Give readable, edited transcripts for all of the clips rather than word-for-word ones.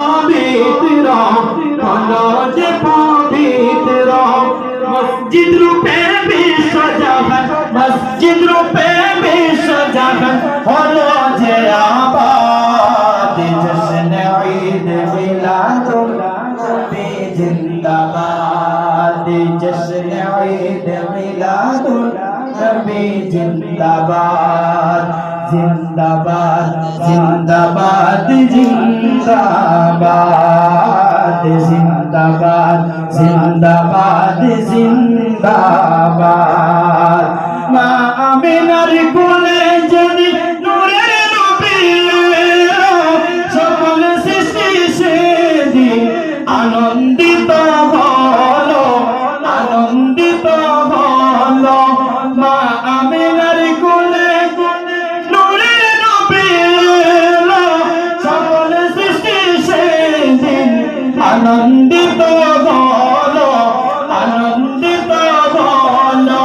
পবিত্র হলো যে পবিত্র মসজিদ রূপে বিশ্বজাহান মসজিদ রূপে বিশ্বজাহান হলো যে আবাদ জশ্নে ঈদ মিলাদুন নবী জিন্দাবাদ জশ্নে ঈদ মিলাদুন নবী জিন্দাবাদ জিন্দাবাদ জিন্দাবাদ জিন্দাবাদ জিন্দাবাদ জিন্দাবাদ জিন্দাবাদ মা আমিনার কোলে যদি নূরের নবী সকল সৃষ্টি সেদিন আনন্দিত হলো আনন্দিত হলো মা আমিনার কোলে নূরের নবী সকল সৃষ্টি সেদিন আনন্দিত হলো আনন্দিত হলো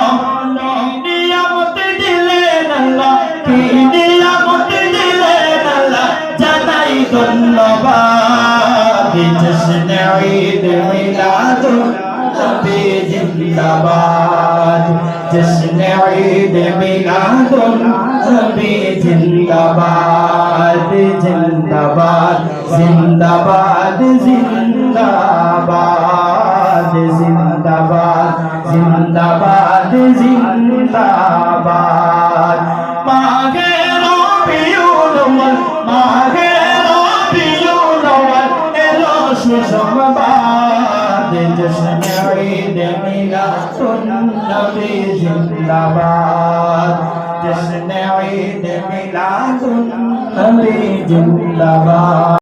নিয়ামত দিলেন আল্লাহ কি নিয়ামত দিলেন আল্লাহ জানাই ধন্যবাদ জশ্নে ঈদ মিলাদুন নবী জিন্দাবাদ জশ্নে ঈদ মিলাদুন নবী জিন্দাবাদ জিন্দাবাদ জিন্দাবাদ জিন্দাবাদ জিন্দাবাদ জিন্দাবাদ জিন্দাবাদ মাহে রবিউল আউয়াল মাহে রবিউল আউয়াল এলো সুসংবাদ জশ্নে ঈদ মিলাদুন নবী জিন্দাবাদ জশ্নে ঈদ মিলাদুন নবী জিন্দাবাদ।